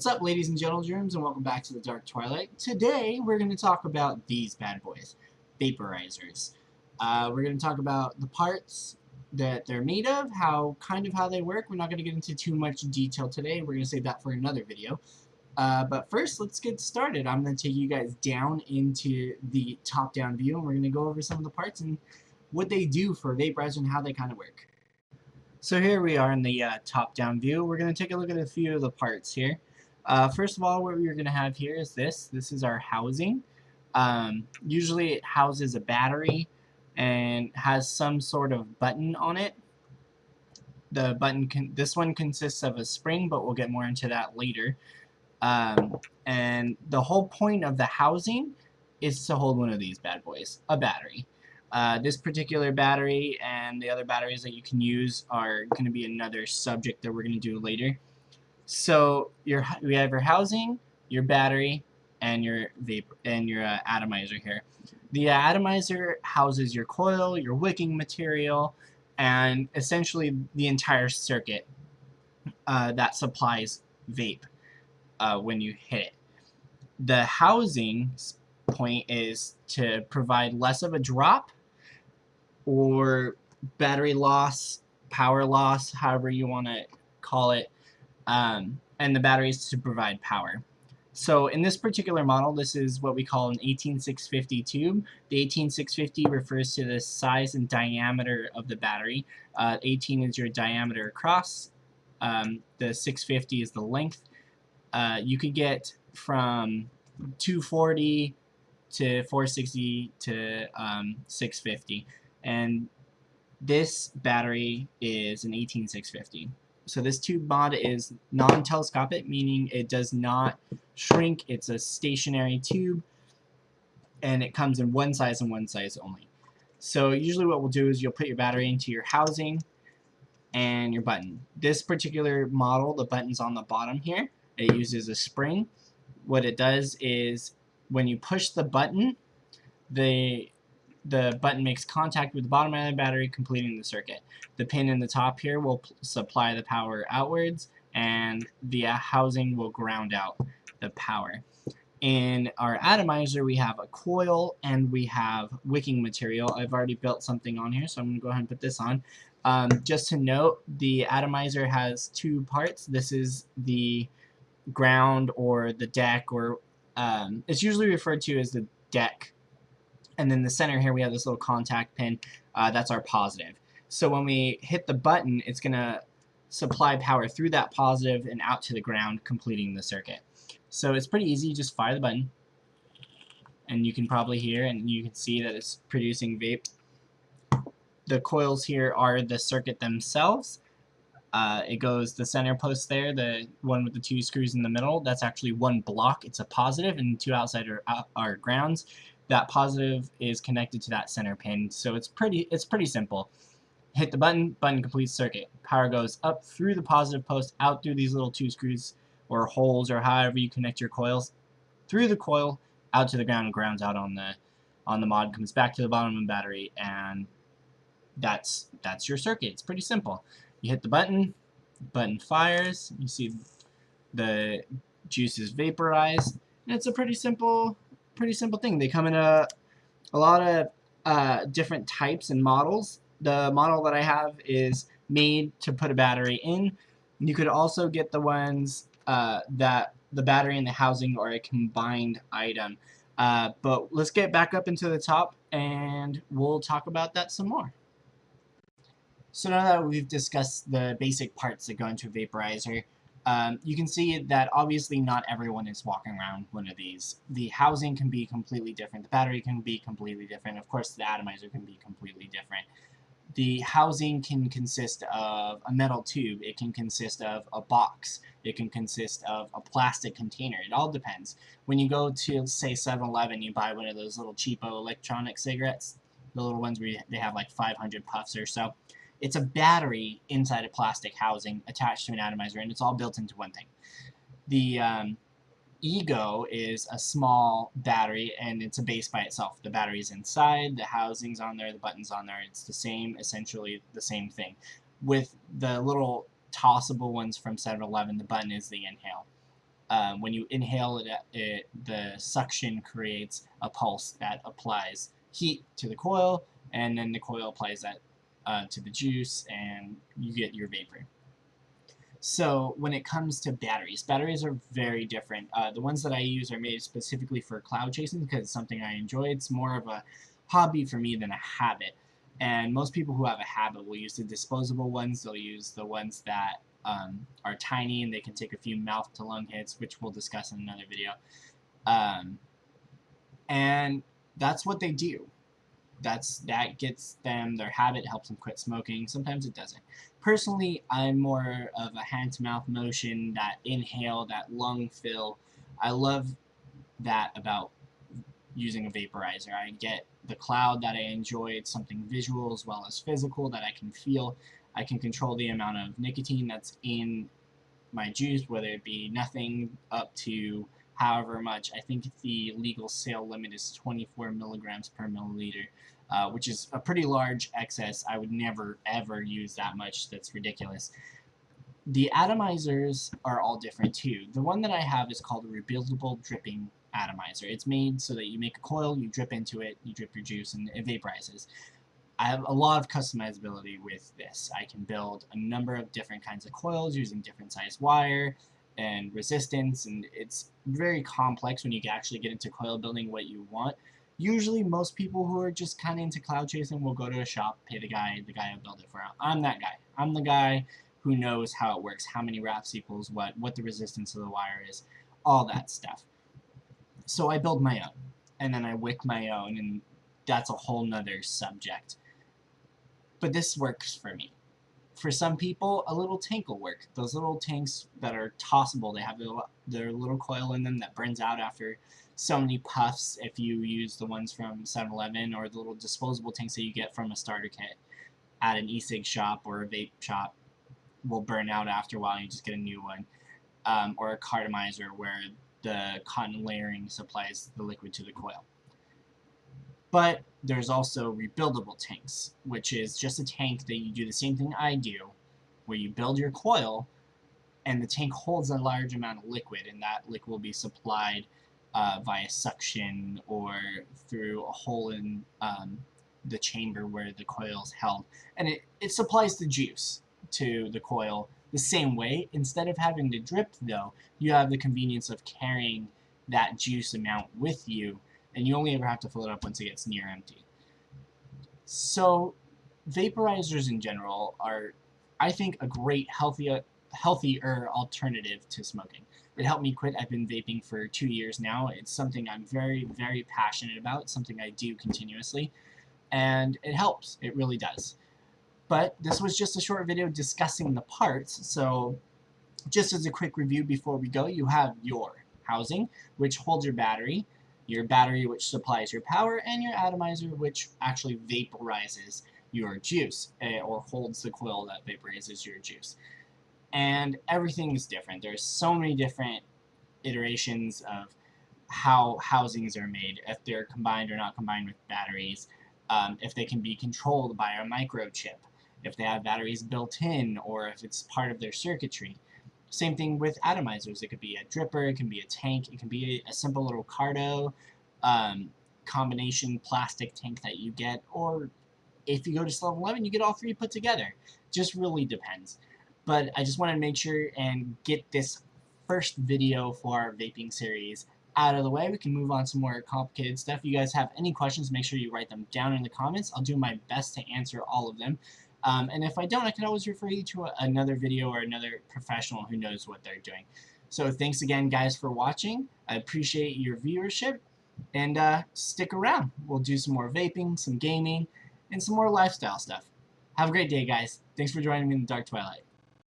What's up, ladies and GentleGerms, and welcome back to the Dark Twilight. Today, we're going to talk about these bad boys, vaporizers. We're going to talk about the parts that they're made of, how they work. We're not going to get into too much detail today. We're going to save that for another video. But first, let's get started. I'm going to take you guys down into the top-down view, and we're going to go over some of the parts and what they do for a vaporizer and how they kind of work. So here we are in the top-down view. We're going to take a look at a few of the parts here. First of all, what we're going to have here is this. This is our housing. Usually it houses a battery and has some sort of button on it. The button this one consists of a spring, but we'll get more into that later. And the whole point of the housing is to hold one of these bad boys, a battery. This particular battery and the other batteries that you can use are going to be another subject that we're going to do later. So we have your housing, your battery, and your atomizer here. The atomizer houses your coil, your wicking material, and essentially the entire circuit that supplies vape when you hit it. The housing's point is to provide less of a drop or battery loss, power loss, however you want to call it, and the batteries to provide power. So in this particular model, this is what we call an 18650 tube. The 18650 refers to the size and diameter of the battery. 18 is your diameter across. The 650 is the length. You could get from 240 to 460 to 650, and this battery is an 18650. So this tube mod is non-telescopic, meaning it does not shrink. It's a stationary tube, and it comes in one size and one size only. So usually what we'll do is you'll put your battery into your housing and your button. This particular model, the button's on the bottom here. It uses a spring. What it does is when you push the button, the button makes contact with the bottom of the battery, completing the circuit. The pin in the top here will supply the power outwards, and the housing will ground out the power. In our atomizer, we have a coil and we have wicking material. I've already built something on here, so I'm going to go ahead and put this on. Just to note, the atomizer has two parts. This is the ground or the deck, or it's usually referred to as the deck. And then the center here, we have this little contact pin. That's our positive. So when we hit the button, it's going to supply power through that positive and out to the ground, completing the circuit. So it's pretty easy. You just fire the button, and you can probably hear and you can see that it's producing vape. The coils here are the circuit themselves. It goes the center post there, the one with the two screws in the middle. That's actually one block. It's a positive, and two outside are grounds. That positive is connected to that center pin, so it's pretty simple. Hit the button, button completes circuit. Power goes up through the positive post, out through these little two screws or holes, or however you connect your coils, through the coil, out to the ground, and grounds out on the mod, comes back to the bottom of the battery, and that's your circuit. It's pretty simple. You hit the button fires, you see the juice is vaporized, and it's a pretty simple thing. They come in a lot of different types and models. The model that I have is made to put a battery in. You could also get the ones that the battery and the housing are a combined item. But let's get back up into the top and we'll talk about that some more. So now that we've discussed the basic parts that go into a vaporizer, you can see that obviously not everyone is walking around one of these. The housing can be completely different. The battery can be completely different. Of course, the atomizer can be completely different. The housing can consist of a metal tube. It can consist of a box. It can consist of a plastic container. It all depends. When you go to, say, 7-Eleven, you buy one of those little cheapo electronic cigarettes, the little ones where they have like 500 puffs or so. It's a battery inside a plastic housing attached to an atomizer, and it's all built into one thing. The Ego is a small battery, and it's a base by itself. The battery's inside, the housing's on there, the button's on there. It's the same, essentially the same thing. With the little tossable ones from 7-Eleven, the button is the inhale. When you inhale it, the suction creates a pulse that applies heat to the coil, and then the coil applies that to the juice, and you get your vapor. So when it comes to batteries are very different. The ones that I use are made specifically for cloud chasing because it's something I enjoy. It's more of a hobby for me than a habit. And most people who have a habit will use the disposable ones. They'll use the ones that are tiny and they can take a few mouth-to-lung hits, which we'll discuss in another video. And that's what they do. That gets them their habit, helps them quit smoking. Sometimes it doesn't. Personally, I'm more of a hand-to-mouth motion, that inhale, that lung fill. I love that about using a vaporizer. I get the cloud that I enjoy. It's something visual as well as physical that I can feel. I can control the amount of nicotine that's in my juice, whether it be nothing up to however much. I think the legal sale limit is 24 milligrams per milliliter, which is a pretty large excess. I would never ever use that much. That's ridiculous. The atomizers are all different too. The one that I have is called a rebuildable dripping atomizer. It's made so that you make a coil, you drip into it, you drip your juice, and it vaporizes. I have a lot of customizability with this. I can build a number of different kinds of coils using different size wire and resistance, and it's very complex when you actually get into coil building what you want. Usually most people who are just kind of into cloud chasing will go to a shop, pay the guy will build it for them. I'm that guy. I'm the guy who knows how it works, how many wraps equals what the resistance of the wire is, all that stuff. So I build my own, and then I wick my own, and that's a whole nother subject. But this works for me. For some people, a little tank will work. Those little tanks that are tossable, they have their little coil in them that burns out after so many puffs. If you use the ones from 7-Eleven or the little disposable tanks that you get from a starter kit at an e-cig shop or a vape shop, will burn out after a while and you just get a new one. Or a cartomizer where the cotton layering supplies the liquid to the coil. But there's also rebuildable tanks, which is just a tank that you do the same thing I do, where you build your coil, and the tank holds a large amount of liquid, and that liquid will be supplied via suction or through a hole in the chamber where the coil is held. And it supplies the juice to the coil the same way. Instead of having to drip, though, you have the convenience of carrying that juice amount with you, and you only ever have to fill it up once it gets near empty. So vaporizers in general are, I think, a great healthier alternative to smoking. It helped me quit. I've been vaping for 2 years now. It's something I'm very, very passionate about. It's something I do continuously, and it helps. It really does. But this was just a short video discussing the parts, so just as a quick review before we go, you have your housing, which holds your battery which supplies your power, and your atomizer, which actually vaporizes your juice, or holds the coil that vaporizes your juice. And everything is different. There's so many different iterations of how housings are made, if they're combined or not combined with batteries, if they can be controlled by a microchip, if they have batteries built in, or if it's part of their circuitry. Same thing with atomizers. It could be a dripper, it can be a tank, it can be a simple little cardo, combination plastic tank that you get, or if you go to 7-Eleven, you get all three put together. Just really depends. But I just want to make sure and get this first video for our vaping series out of the way. We can move on to more complicated stuff. If you guys have any questions, make sure you write them down in the comments. I'll do my best to answer all of them. And if I don't, I can always refer you to another video or another professional who knows what they're doing. So thanks again, guys, for watching. I appreciate your viewership, and stick around. We'll do some more vaping, some gaming, and some more lifestyle stuff. Have a great day, guys. Thanks for joining me in the Dark Twilight.